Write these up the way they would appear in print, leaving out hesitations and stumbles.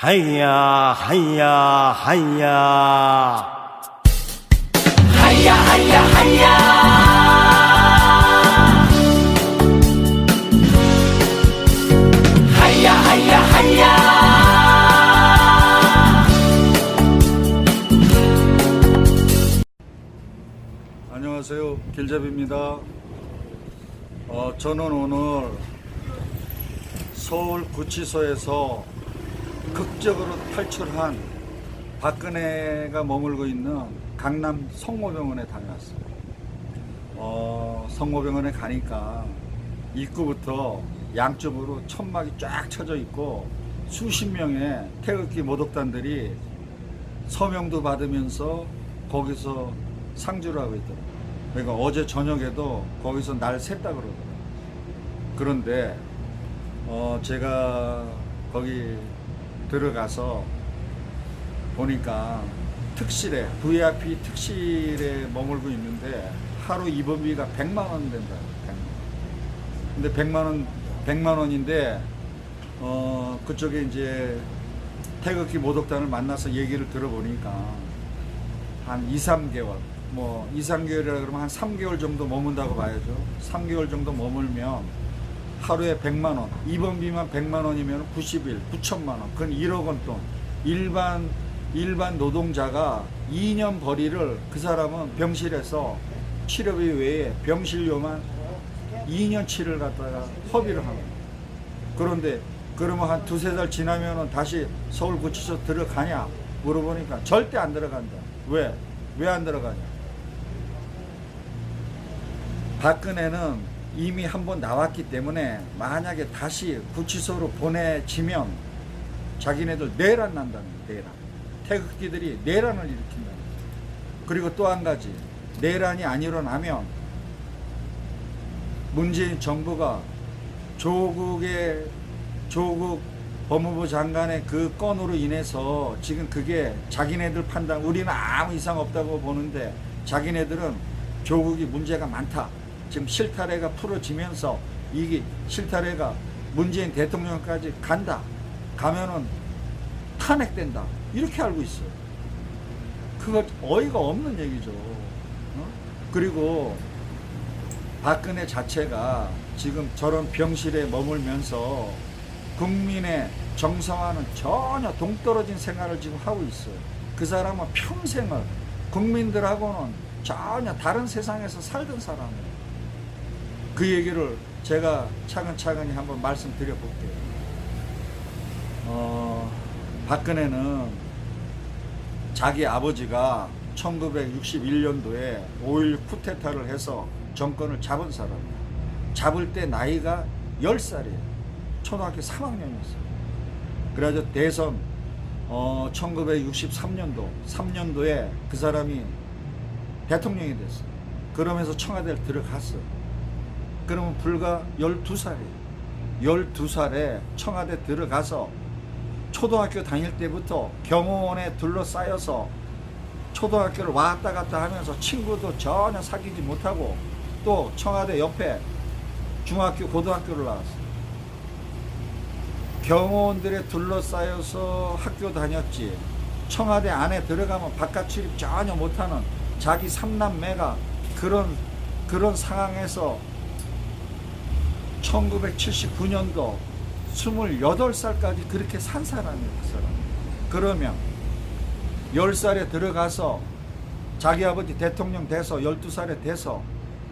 하야 하야 하야 하야 하야 하야 하야 하야 하야 안녕하세요, 길잡이입니다. 저는 오늘 서울구치소에서 극적으로 탈출한 박근혜가 머물고 있는 강남 성모병원에 다녀왔어요. 성모병원에 가니까 입구부터 양쪽으로 천막이 쫙 쳐져 있고 수십 명의 태극기 모독단들이 서명도 받으면서 거기서 상주를 하고 있더라고요. 그러니까 어제 저녁에도 거기서 날 샜다 그러더라고요. 그런데 제가 거기 들어가서 보니까 특실에, VIP 특실에 머물고 있는데 하루 입원비가 100만 원 된다. 100만 원. 근데 100만 원인데 그쪽에 이제 태극기 모독단을 만나서 얘기를 들어보니까 한 2, 3개월, 2, 3개월이라 그러면 한 3개월 정도 머문다고 봐야죠. 3개월 정도 머물면 하루에 100만 원, 입원비만 100만 원이면 90일, 9천만 원, 그건 1억 원 돈. 일반 노동자가 2년 벌이를 그 사람은 병실에서 치료비 외에 병실료만 2년치를 갖다가 허비를 합니다. 그런데 그러면 한 두세 달 지나면은 다시 서울구치소 들어가냐 물어보니까 절대 안 들어간다. 왜? 왜 안 들어가냐? 박근혜는 이미 한번 나왔기 때문에 만약에 다시 구치소로 보내지면 자기네들 내란 난다는 거예요. 내란. 태극기들이 내란을 일으킨다는 거예요. 그리고 또 한 가지, 내란이 안 일어나면 문재인 정부가 조국 법무부 장관의 그 건으로 인해서 지금 그게 자기네들 판단, 우리는 아무 이상 없다고 보는데 자기네들은 조국이 문제가 많다. 지금 실타래가 풀어지면서 이게 실타래가 문재인 대통령까지 간다. 가면은 탄핵된다. 이렇게 알고 있어요. 그거 어이가 없는 얘기죠. 그리고 박근혜 자체가 지금 저런 병실에 머물면서 국민의 정서와는 전혀 동떨어진 생활을 지금 하고 있어요. 그 사람은 평생을 국민들하고는 전혀 다른 세상에서 살던 사람이에요. 그 얘기를 제가 차근차근히 한번 말씀드려 볼게요. 박근혜는 자기 아버지가 1961년도에 5.16 쿠데타를 해서 정권을 잡은 사람이에요. 잡을 때 나이가 10살이에요. 초등학교 3학년이었어요. 그래서 대선 1963년도 3년도에 그 사람이 대통령이 됐어요. 그러면서 청와대를 들어갔어요. 그러면 불과 12살이에요. 12살에 청와대 들어가서 초등학교 다닐 때부터 경호원에 둘러싸여서 초등학교를 왔다 갔다 하면서 친구도 전혀 사귀지 못하고 또 청와대 옆에 중학교, 고등학교를 나왔어요. 경호원들에 둘러싸여서 학교 다녔지. 청와대 안에 들어가면 바깥 출입 전혀 못하는 자기 삼남매가 그런 상황에서 1979년도 28살까지 그렇게 산 사람이에요. 그 사람. 그러면 10살에 들어가서 자기 아버지 대통령 돼서 12살에 돼서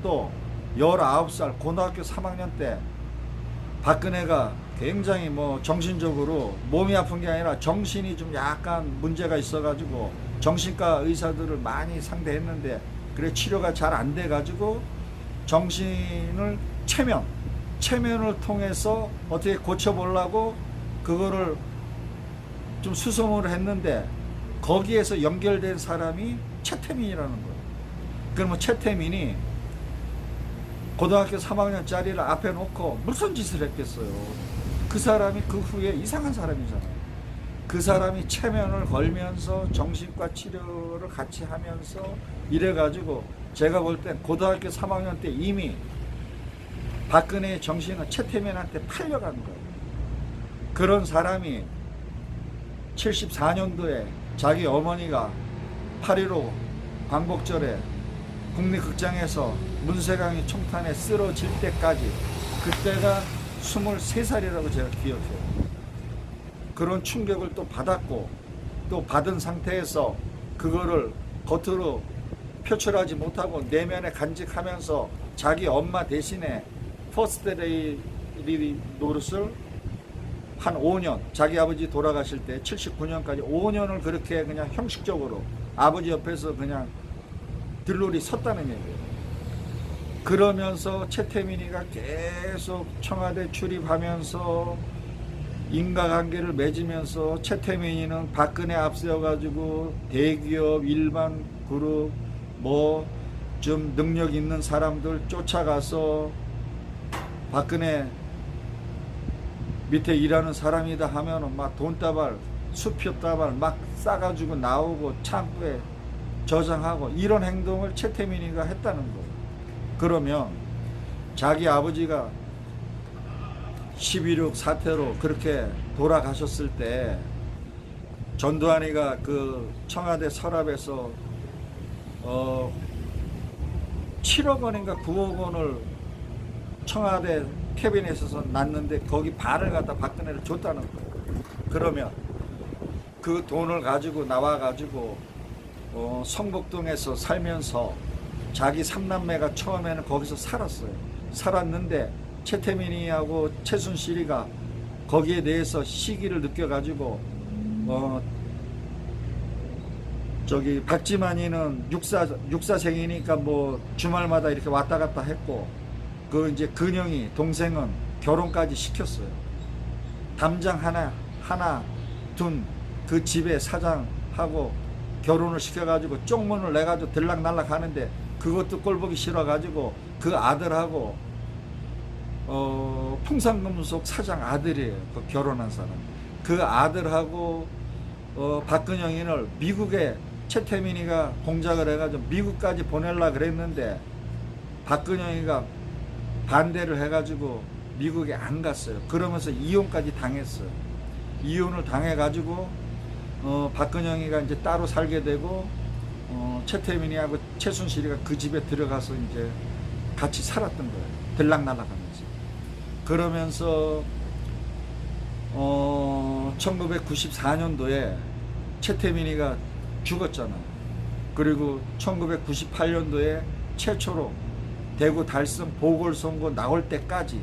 또 19살 고등학교 3학년 때 박근혜가 굉장히 정신적으로 몸이 아픈 게 아니라 정신이 좀 약간 문제가 있어가지고 정신과 의사들을 많이 상대했는데 그래 치료가 잘 안 돼가지고 정신을 체면을 통해서 어떻게 고쳐보려고 그거를 좀 수소문을 했는데 거기에서 연결된 사람이 최태민이라는 거예요. 그러면 최태민이 고등학교 3학년짜리를 앞에 놓고 무슨 짓을 했겠어요. 그 사람이 그 후에 이상한 사람이잖아요. 그 사람이 체면을 걸면서 정신과 치료를 같이 하면서 이래가지고 제가 볼 땐 고등학교 3학년 때 이미 박근혜의 정신은 최태민한테 팔려간 거예요. 그런 사람이 74년도에 자기 어머니가 8.15 광복절에 국립극장에서 문세강이 총탄에 쓰러질 때까지, 그때가 23살이라고 제가 기억해요. 그런 충격을 또 받았고, 또 받은 상태에서 그거를 겉으로 표출하지 못하고 내면에 간직하면서 자기 엄마 대신에 퍼스트레이디 노릇을 한 5년, 자기 아버지 돌아가실 때 79년까지 5년을 그렇게 그냥 형식적으로 아버지 옆에서 그냥 들놀이 섰다는 얘기예요. 그러면서 최태민이가 계속 청와대 출입하면서 인과관계를 맺으면서, 최태민이는 박근혜 앞세워가지고 대기업, 일반 그룹, 뭐 좀 능력 있는 사람들 쫓아가서 박근혜 밑에 일하는 사람이다 하면은 막 돈다발, 수표다발 막 싸가지고 나오고 창구에 저장하고, 이런 행동을 최태민이가 했다는 거예요. 그러면 자기 아버지가 11.6 사태로 그렇게 돌아가셨을 때 전두환이가 그 청와대 서랍에서 7억 원인가 9억 원을 청와대 캐비넷에서 놨는데 거기 반을 갖다 박근혜를 줬다는 거예요. 그러면 그 돈을 가지고 나와가지고 성북동에서 살면서 자기 삼남매가 처음에는 거기서 살았어요. 살았는데 최태민이하고 최순실이가 거기에 대해서 시기를 느껴가지고 저기 박지만이는 육사생이니까 뭐 주말마다 이렇게 왔다 갔다 했고, 그 이제 근영이 동생은 결혼까지 시켰어요. 담장 하나 둔 그 집에 사장하고 결혼을 시켜가지고 쪽문을 내가지고 들락날락 하는데, 그것도 꼴보기 싫어가지고 그 아들하고 풍산금속 사장 아들이에요. 그 결혼한 사람. 그 아들하고 박근영이를 미국에 최태민이가 공작을 해가지고 미국까지 보내려고 그랬는데 박근영이가 반대를 해가지고 미국에 안 갔어요. 그러면서 이혼까지 당했어요. 이혼을 당해가지고 박근영이가 이제 따로 살게 되고 최태민이하고 최순실이가 그 집에 들어가서 이제 같이 살았던 거예요. 들락날락하면서. 그러면서 1994년도에 최태민이가 죽었잖아요. 그리고 1998년도에 최초로 대구 달성 보궐선거 나올 때까지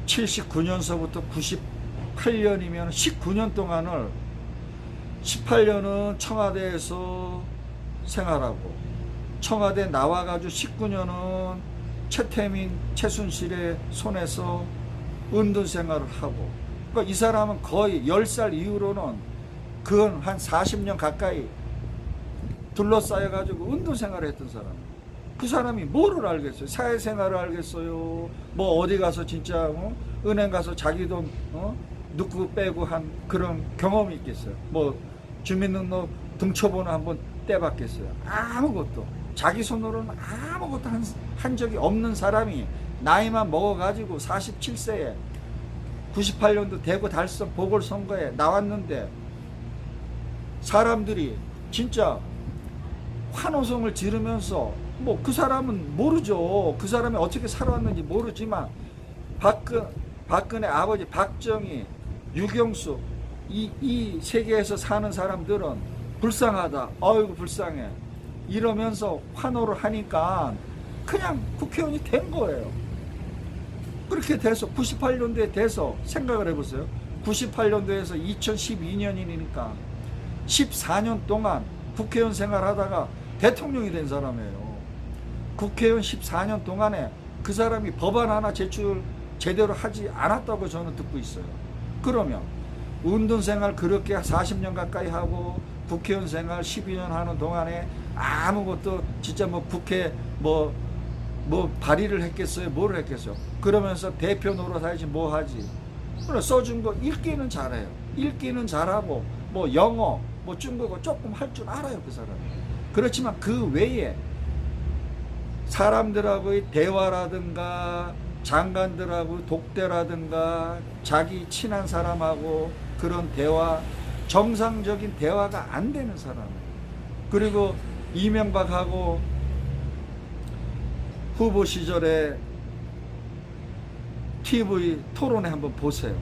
79년서부터 98년이면 19년 동안을 18년은 청와대에서 생활하고, 청와대 나와가지고 19년은 최태민, 최순실의 손에서 은둔 생활을 하고, 그러니까 이 사람은 거의 10살 이후로는 그건 한 40년 가까이 둘러싸여가지고 은둔 생활을 했던 사람. 그 사람이 뭐를 알겠어요? 사회생활을 알겠어요? 뭐 어디 가서 진짜 은행 가서 자기 돈 넣고 빼고 한 그런 경험이 있겠어요? 뭐 주민등록 등초번호 한번 떼봤겠어요? 아무것도. 자기 손으로는 아무것도 한 적이 없는 사람이 나이만 먹어가지고 47세에 98년도 대구 달성 보궐선거에 나왔는데, 사람들이 진짜 환호성을 지르면서, 뭐 그 사람은 모르죠. 그 사람이 어떻게 살아왔는지 모르지만 박근혜 아버지 박정희, 유경수 이 세계에서 사는 사람들은 불쌍하다, 어이구 불쌍해 이러면서 환호를 하니까 그냥 국회의원이 된 거예요. 그렇게 돼서 98년도에 돼서 생각을 해보세요. 98년도에서 2012년이니까 14년 동안 국회의원 생활하다가 대통령이 된 사람이에요. 국회의원 14년 동안에 그 사람이 법안 하나 제출 제대로 하지 않았다고 저는 듣고 있어요. 그러면 운동 생활 그렇게 40년 가까이 하고 국회의원 생활 12년 하는 동안에 아무것도 진짜 뭐 국회 뭐 발의를 했겠어요? 뭐를 했겠어요? 그러면서 대표 노릇하지 뭐 하지? 써준 거 읽기는 잘해요. 읽기는 잘하고 뭐 영어, 뭐 중국어 조금 할 줄 알아요, 그 사람이. 그렇지만 그 외에 사람들하고의 대화라든가 장관들하고 독대라든가 자기 친한 사람하고 그런 대화, 정상적인 대화가 안 되는 사람이에요. 그리고 이명박하고 후보 시절에 TV 토론회 한번 보세요.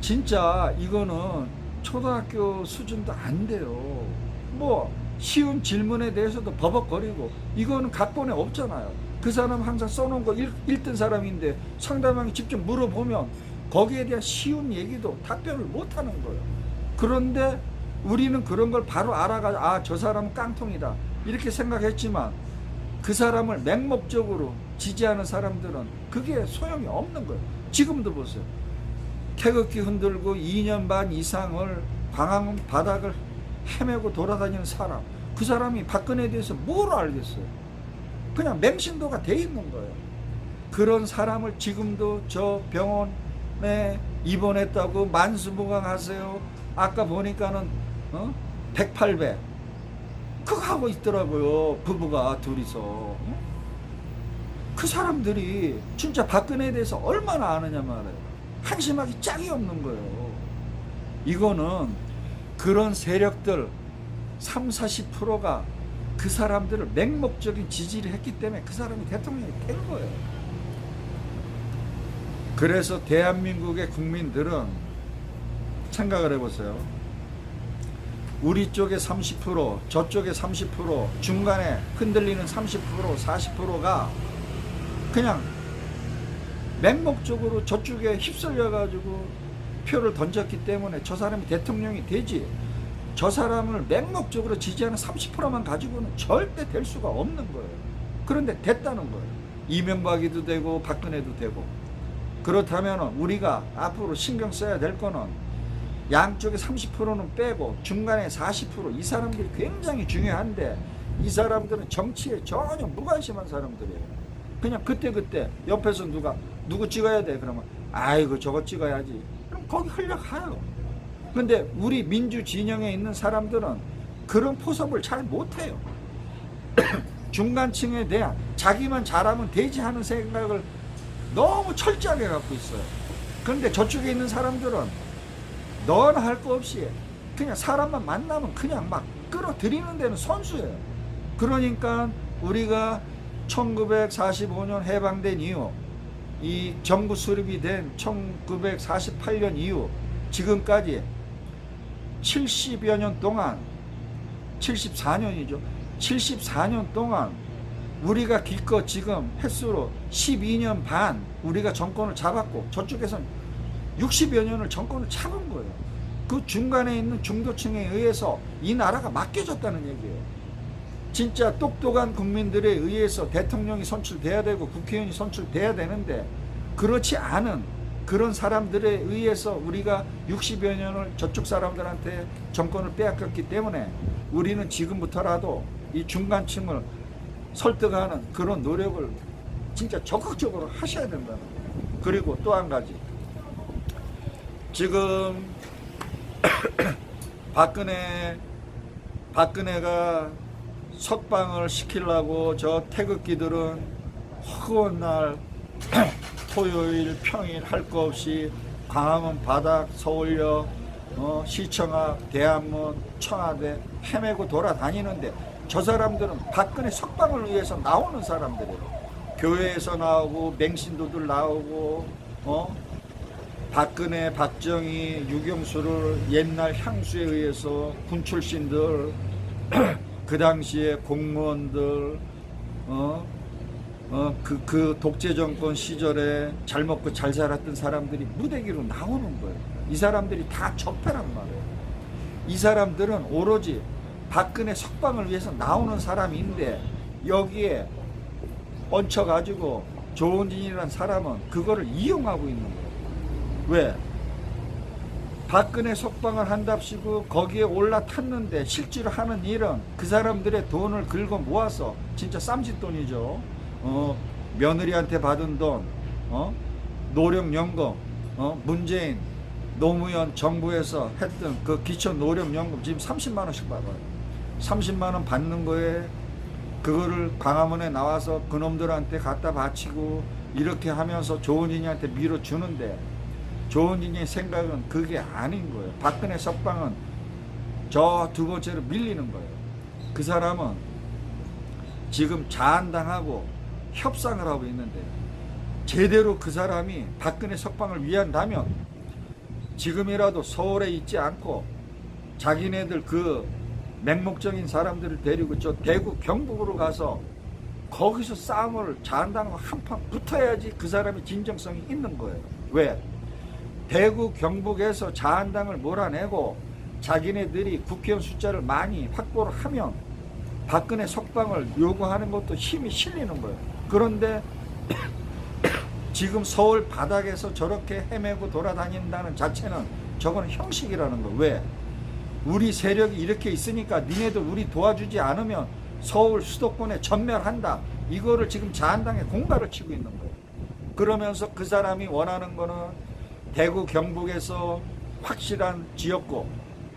진짜 이거는 초등학교 수준도 안 돼요. 뭐 쉬운 질문에 대해서도 버벅거리고, 이거는 각본에 없잖아요. 그 사람 항상 써놓은 거 읽던 사람인데 상대방이 직접 물어보면 거기에 대한 쉬운 얘기도 답변을 못하는 거예요. 그런데 우리는 그런 걸 바로 알아가지고 아, 저 사람은 깡통이다 이렇게 생각했지만, 그 사람을 맹목적으로 지지하는 사람들은 그게 소용이 없는 거예요. 지금도 보세요. 태극기 흔들고 2년 반 이상을 광화문 바닥을 헤매고 돌아다니는 사람, 그 사람이 박근혜에 대해서 뭘 알겠어요? 그냥 맹신도가 돼 있는 거예요. 그런 사람을 지금도 저 병원에 입원했다고 만수무강하세요. 아까 보니까는 108배 그거 하고 있더라고요. 부부가 둘이서. 그 사람들이 진짜 박근혜에 대해서 얼마나 아느냐 말이에요. 한심하기 짝이 없는 거예요. 이거는 그런 세력들 30-40%가 그 사람들을 맹목적인 지지를 했기 때문에 그 사람이 대통령이 된 거예요. 그래서 대한민국의 국민들은 생각을 해보세요. 우리 쪽에 30%, 저쪽에 30%, 중간에 흔들리는 30%, 40%가 그냥 맹목적으로 저쪽에 휩쓸려가지고 표를 던졌기 때문에 저 사람이 대통령이 되지, 저 사람을 맹목적으로 지지하는 30%만 가지고는 절대 될 수가 없는 거예요. 그런데 됐다는 거예요. 이명박이도 되고 박근혜도 되고. 그렇다면 우리가 앞으로 신경 써야 될 거는 양쪽에 30%는 빼고 중간에 40%, 이 사람들이 굉장히 중요한데, 이 사람들은 정치에 전혀 무관심한 사람들이에요. 그냥 그때그때 옆에서 누구 찍어야 돼 그러면 아이고 저거 찍어야지, 그럼 거기 흘러가요. 근데 우리 민주 진영에 있는 사람들은 그런 포섭을 잘 못해요. 중간층에 대한 자기만 잘하면 되지 하는 생각을 너무 철저하게 갖고 있어요. 그런데 저쪽에 있는 사람들은 너나 할 거 없이 그냥 사람만 만나면 그냥 막 끌어들이는 데는 선수예요. 그러니까 우리가 1945년 해방된 이후, 이 정부 수립이 된 1948년 이후 지금까지 70여 년 동안, 74년이죠. 74년 동안 우리가 기껏 지금 횟수로 12년 반 우리가 정권을 잡았고, 저쪽에서는 60여 년을 정권을 잡은 거예요. 그 중간에 있는 중도층에 의해서 이 나라가 맡겨졌다는 얘기예요. 진짜 똑똑한 국민들에 의해서 대통령이 선출돼야 되고 국회의원이 선출돼야 되는데, 그렇지 않은 그런 사람들에 의해서 우리가 60여 년을 저쪽 사람들한테 정권을 빼앗겼기 때문에 우리는 지금부터라도 이 중간층을 설득하는 그런 노력을 진짜 적극적으로 하셔야 된다는 거예요. 그리고 또 한 가지, 지금 박근혜가 석방을 시키려고 저 태극기들은 허구한 날 토요일 평일 할 거 없이 광화문 바닥, 서울역, 시청 앞, 대한문, 청와대 헤매고 돌아다니는데, 저 사람들은 박근혜 석방을 위해서 나오는 사람들이에요. 교회에서 나오고 맹신도들 나오고, 박근혜, 박정희, 유경수를 옛날 향수에 의해서 군 출신들 그 당시에 공무원들, 그 독재 정권 시절에 잘 먹고 잘 살았던 사람들이 무대기로 나오는 거예요. 이 사람들이 다 적폐란 말이에요. 이 사람들은 오로지 박근혜 석방을 위해서 나오는 사람인데, 여기에 얹혀가지고 조은진이라는 사람은 그거를 이용하고 있는 거예요. 왜? 박근혜 석방을 한답시고 거기에 올라탔는데 실제로 하는 일은 그 사람들의 돈을 긁어 모아서, 진짜 쌈짓돈이죠. 며느리한테 받은 돈, 노령연금, 문재인 노무현 정부에서 했던 그 기초노령연금 지금 30만 원씩 받아요. 30만 원 받는 거에 그거를 광화문에 나와서 그놈들한테 갖다 바치고 이렇게 하면서 조은진이한테 밀어주는데, 조은진의 생각은 그게 아닌 거예요. 박근혜 석방은 저 두 번째로 밀리는 거예요. 그 사람은 지금 자한당하고 협상을 하고 있는데 제대로 그 사람이 박근혜 석방을 위한다면 지금이라도 서울에 있지 않고 자기네들 그 맹목적인 사람들을 데리고 저 대구 경북으로 가서 거기서 싸움을 자한당하고 한판 붙어야지 그 사람이 진정성이 있는 거예요. 왜? 대구 경북에서 자한당을 몰아내고 자기네들이 국회의원 숫자를 많이 확보를 하면 박근혜 석방을 요구하는 것도 힘이 실리는 거예요. 그런데 지금 서울 바닥에서 저렇게 헤매고 돌아다닌다는 자체는 저거는 형식이라는 거예요. 왜? 우리 세력이 이렇게 있으니까 니네들 우리 도와주지 않으면 서울 수도권에 전멸한다. 이거를 지금 자한당에 공갈을 치고 있는 거예요. 그러면서 그 사람이 원하는 거는 대구 경북에서 확실한 지역구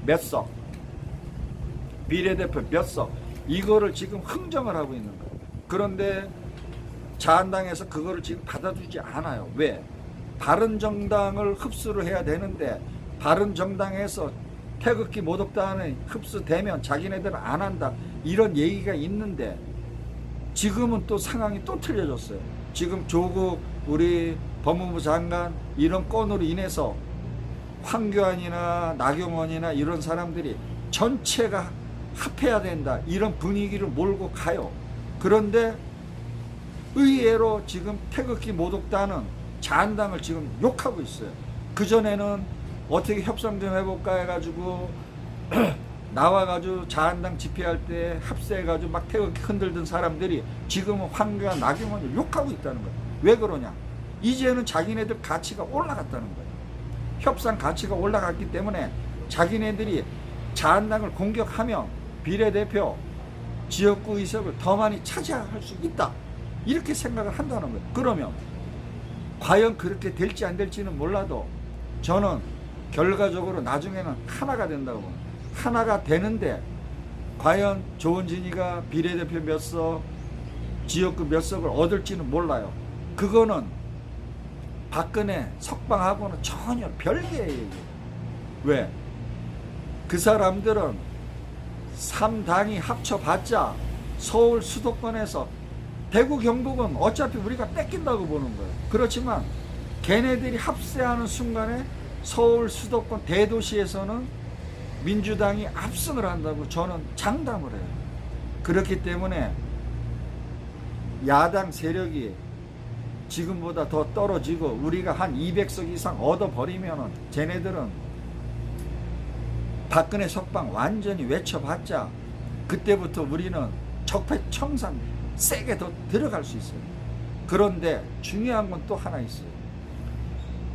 몇 석, 비례대표 몇 석, 이거를 지금 흥정을 하고 있는 거예요. 그런데 자한당에서 그거를 지금 받아주지 않아요. 왜? 바른정당을 흡수를 해야 되는데 바른정당에서 태극기 모독단에 흡수되면 자기네들은 안 한다. 이런 얘기가 있는데 지금은 또 상황이 또 틀려졌어요. 지금 조국 우리 법무부 장관 이런 건으로 인해서 황교안이나 나경원이나 이런 사람들이 전체가 합해야 된다. 이런 분위기를 몰고 가요. 그런데 의외로 지금 태극기 모독단은 자한당을 지금 욕하고 있어요. 그전에는 어떻게 협상 좀 해볼까 해가지고 나와가지고 자한당 집회할 때 합세해가지고 막 태극기 흔들던 사람들이 지금은 황교안 나경원을 욕하고 있다는 거예요. 왜 그러냐? 이제는 자기네들 가치가 올라갔다는 거예요. 협상 가치가 올라갔기 때문에 자기네들이 자한당을 공격하면 비례대표 지역구 의석을 더 많이 차지할 수 있다. 이렇게 생각을 한다는 거예요. 그러면 과연 그렇게 될지 안 될지는 몰라도 저는 결과적으로 나중에는 하나가 된다고 봅니다. 하나가 되는데 과연 조은진이가 비례대표 몇 석, 지역구 몇 석을 얻을지는 몰라요. 그거는 박근혜 석방하고는 전혀 별개의 얘기예요. 왜? 그 사람들은 3당이 합쳐봤자 서울 수도권에서 대구 경북은 어차피 우리가 뺏긴다고 보는 거예요. 그렇지만 걔네들이 합세하는 순간에 서울 수도권 대도시에서는 민주당이 압승을 한다고 저는 장담을 해요. 그렇기 때문에 야당 세력이 지금보다 더 떨어지고 우리가 한 200석 이상 얻어버리면 쟤네들은 박근혜 석방 완전히 외쳐봤자 그때부터 우리는 적폐청산 세게 더 들어갈 수 있어요. 그런데 중요한 건 또 하나 있어요.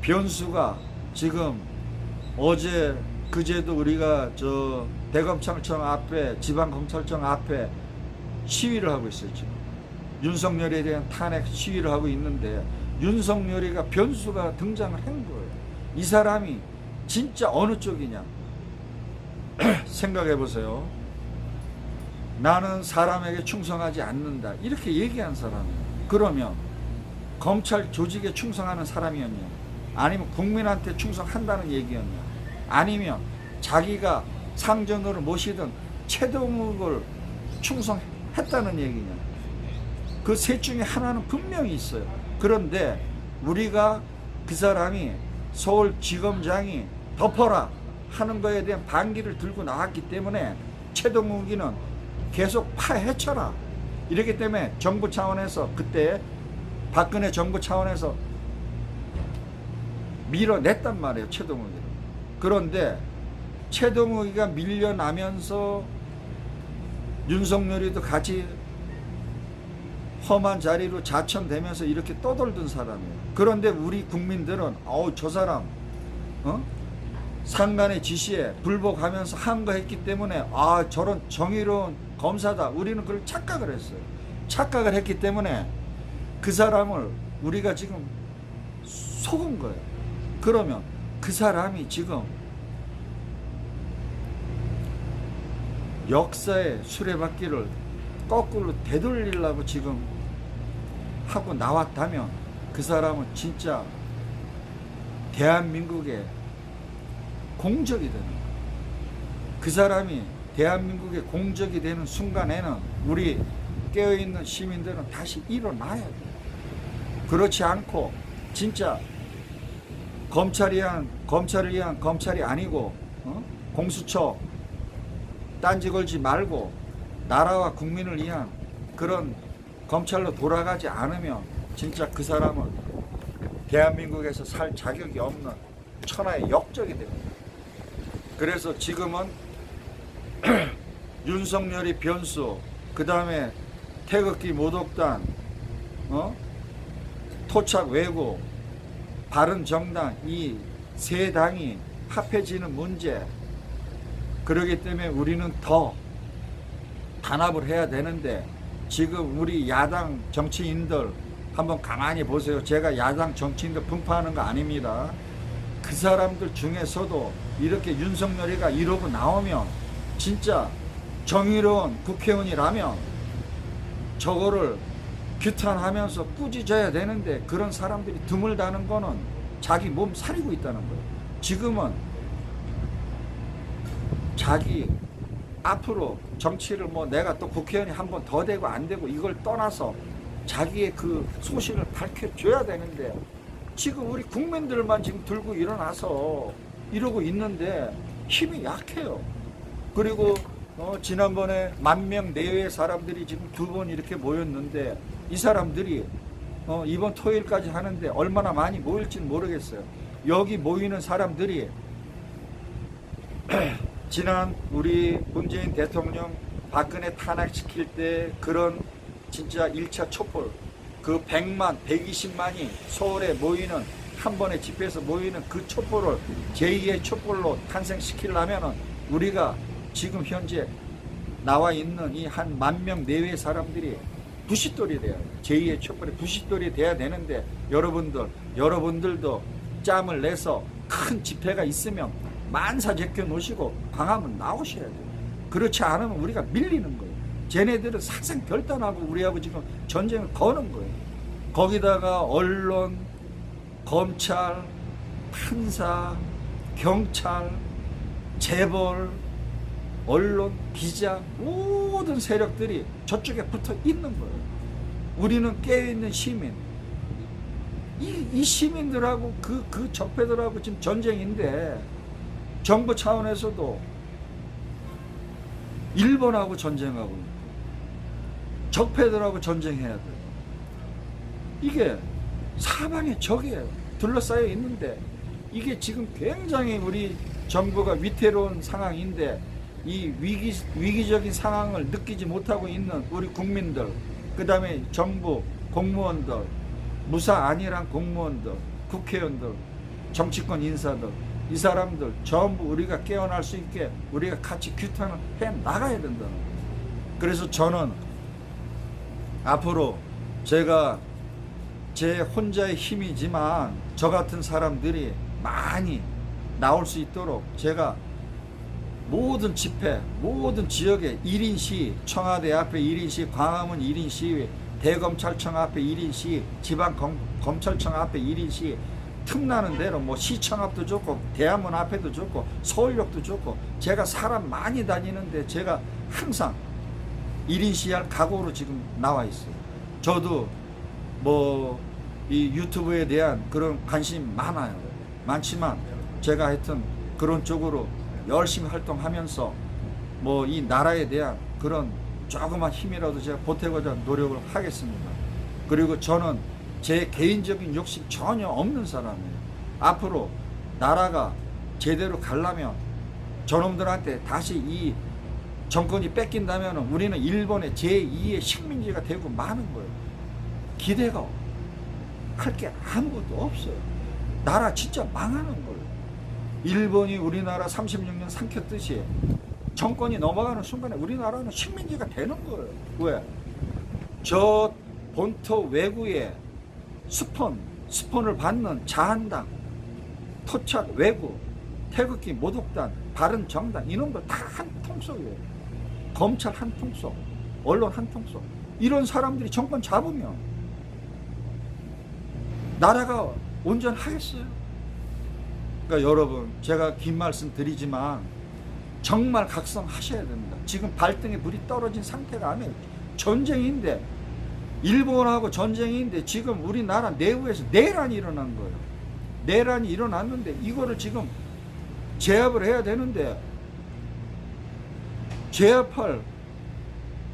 변수가 지금 어제 그제도 우리가 저 대검찰청 앞에 지방검찰청 앞에 시위를 하고 있어요. 지금 윤석열에 대한 탄핵 시위를 하고 있는데 윤석열이가 변수가 등장을 한 거예요. 이 사람이 진짜 어느 쪽이냐 생각해 보세요. 나는 사람에게 충성하지 않는다 이렇게 얘기한 사람이에요. 그러면 검찰 조직에 충성하는 사람이었냐, 아니면 국민한테 충성한다는 얘기였냐, 아니면 자기가 상전으로 모시던 최동욱을 충성했다는 얘기냐. 그 셋 중에 하나는 분명히 있어요. 그런데 우리가 그 사람이 서울지검장이 덮어라 하는 거에 대한 반기를 들고 나왔기 때문에 최동욱이는 계속 파헤쳐라 이렇기 때문에 정부 차원에서 그때 박근혜 정부 차원에서 밀어냈단 말이에요. 최동욱이를. 그런데 최동욱이가 밀려나면서 윤석열이도 같이 험한 자리로 자천되면서 이렇게 떠돌던 사람이에요. 그런데 우리 국민들은 저 사람 상간의 지시에 불복하면서 항거했기 때문에 저런 정의로운 검사다. 우리는 그걸 착각을 했어요. 착각을 했기 때문에 그 사람을 우리가 지금 속은 거예요. 그러면 그 사람이 지금 역사의 수레바퀴를 거꾸로 되돌리려고 지금 하고 나왔다면 그 사람은 진짜 대한민국의 공적이 되는 거예요. 그 사람이 대한민국의 공적이 되는 순간에는 우리 깨어있는 시민들은 다시 일어나야 돼요. 그렇지 않고 진짜 검찰을 위한 검찰이 아니고 공수처 딴지 걸지 말고 나라와 국민을 위한 그런 검찰로 돌아가지 않으면 진짜 그 사람은 대한민국에서 살 자격이 없는 천하의 역적이 됩니다. 그래서 지금은 윤석열이 변수, 그 다음에 태극기 모독단, 토착 왜구, 바른정당 이 세 당이 합해지는 문제. 그러기 때문에 우리는 더 단합을 해야 되는데 지금 우리 야당 정치인들 한번 가만히 보세요. 제가 야당 정치인들 분파하는 거 아닙니다. 그 사람들 중에서도 이렇게 윤석열이가 이러고 나오면 진짜 정의로운 국회의원이라면 저거를 규탄하면서 꾸짖어야 되는데 그런 사람들이 드물다는 거는 자기 몸 사리고 있다는 거예요. 지금은 자기 앞으로 정치를 뭐 내가 또 국회의원이 한 번 더 되고 안 되고 이걸 떠나서 자기의 그 소신을 밝혀줘야 되는데 지금 우리 국민들만 지금 들고 일어나서 이러고 있는데 힘이 약해요. 그리고 지난번에 10,000명 내외의 사람들이 지금 2번 이렇게 모였는데 이 사람들이 이번 토요일까지 하는데 얼마나 많이 모일지는 모르겠어요. 여기 모이는 사람들이 지난 우리 문재인 대통령 박근혜 탄핵시킬 때 그런 진짜 1차 촛불 그 100만, 120만이 서울에 모이는 한 번의 집회에서 모이는 그 촛불을 제2의 촛불로 탄생시키려면 우리가 지금 현재 나와 있는 이 한 10,000명 내외의 사람들이 부싯돌이 돼야 돼요. 제2의 촛불이 부싯돌이 돼야 되는데 여러분들도 짬을 내서 큰 집회가 있으면 만사 제껴 놓으시고 광화문 나오셔야 돼요. 그렇지 않으면 우리가 밀리는 거예요. 쟤네들은 사생 결단하고 우리하고 지금 전쟁을 거는 거예요. 거기다가 언론, 검찰, 판사, 경찰, 재벌, 언론, 기자 모든 세력들이 저쪽에 붙어 있는 거예요. 우리는 깨어있는 시민. 이 시민들하고 그 적폐들하고 지금 전쟁인데 정부 차원에서도 일본하고 전쟁하고 적폐들하고 전쟁해야 돼요. 이게 사방에 적이에요. 둘러싸여 있는데 이게 지금 굉장히 우리 정부가 위태로운 상황인데 이 위기적인 상황을 느끼지 못하고 있는 우리 국민들, 그 다음에 정부 공무원들, 무사 안일한 공무원들, 국회의원들, 정치권 인사들, 이 사람들 전부 우리가 깨어날 수 있게 우리가 같이 규탄을 해 나가야 된다는 거예요. 그래서 저는 앞으로 제가 제 혼자의 힘이지만 저 같은 사람들이 많이 나올 수 있도록 제가 모든 집회, 모든 지역에 1인 시위, 청와대 앞에 1인 시위, 광화문 1인 시위, 대검찰청 앞에 1인 시위, 지방검찰청 앞에 1인 시위, 틈나는 대로 뭐 시청 앞도 좋고 대한문 앞에도 좋고 서울역도 좋고 제가 사람 많이 다니는데 제가 항상 1인 시위할 각오로 지금 나와 있어요. 저도 뭐 이 유튜브에 대한 그런 관심이 많지만 제가 하여튼 그런 쪽으로 열심히 활동하면서 뭐 이 나라에 대한 그런 조그만 힘이라도 제가 보태고자 노력을 하겠습니다. 그리고 저는 제 개인적인 욕심 전혀 없는 사람이에요. 앞으로 나라가 제대로 가려면 저놈들한테 다시 이 정권이 뺏긴다면 우리는 일본의 제2의 식민지가 되고 마는 거예요. 기대가 할 게 아무것도 없어요. 나라 진짜 망하는 거예요. 일본이 우리나라 36년 삼켰듯이 정권이 넘어가는 순간에 우리나라는 식민지가 되는 거예요. 왜? 저 본토 외구의 스폰을 받는 자한당, 토착 외구, 태극기 모독단, 바른정당 이놈들 다 한 통속이에요. 검찰 한 통속, 언론 한 통속. 이런 사람들이 정권 잡으면 나라가 온전하겠어요? 그러니까 여러분, 제가 긴 말씀 드리지만 정말 각성하셔야 됩니다. 지금 발등에 불이 떨어진 상태가 아니에요. 전쟁인데, 일본하고 전쟁인데 지금 우리나라 내부에서 내란이 일어난 거예요. 내란이 일어났는데 이거를 지금 제압을 해야 되는데, 제압할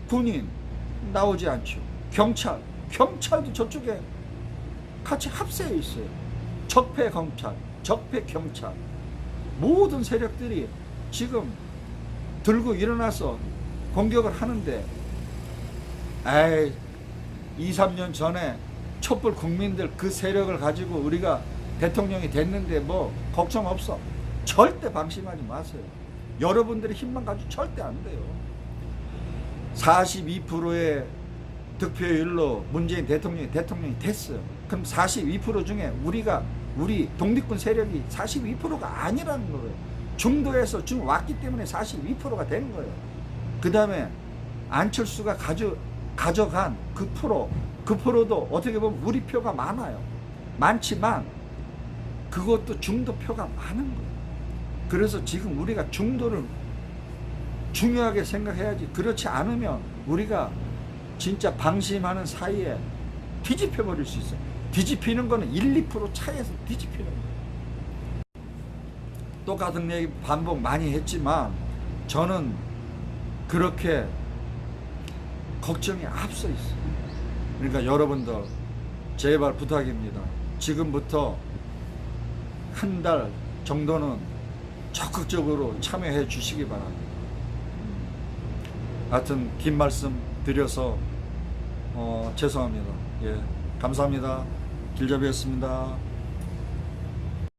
군인 나오지 않죠. 경찰도 저쪽에 같이 합세해 있어요. 적폐 검찰, 적폐 경찰, 모든 세력들이 지금 들고 일어나서 공격을 하는데, 에이, 2, 3년 전에 촛불 국민들 그 세력을 가지고 우리가 대통령이 됐는데 뭐 걱정 없어. 절대 방심하지 마세요. 여러분들의 힘만 가지고 절대 안 돼요. 42%의 득표율로 문재인 대통령이 됐어요. 그럼 42% 중에 우리 독립군 세력이 42%가 아니라는 거예요. 중도에서 중 왔기 때문에 42%가 된 거예요. 그 다음에 안철수가 가져간 그 프로도 어떻게 보면 우리 표가 많지만 그것도 중도 표가 많은 거예요. 그래서 지금 우리가 중도를 중요하게 생각해야지. 그렇지 않으면 우리가 진짜 방심하는 사이에 뒤집혀 버릴 수 있어요. 뒤집히는 거는 1, 2% 차이에서 뒤집히는 거예요. 똑같은 얘기 반복 많이 했지만 저는 그렇게 걱정이 앞서 있어요. 그러니까 여러분들 제발 부탁입니다. 지금부터 한 달 정도는 적극적으로 참여해 주시기 바랍니다. 하여튼 긴 말씀 드려서 죄송합니다. 예, 감사합니다. 길잡이였습니다.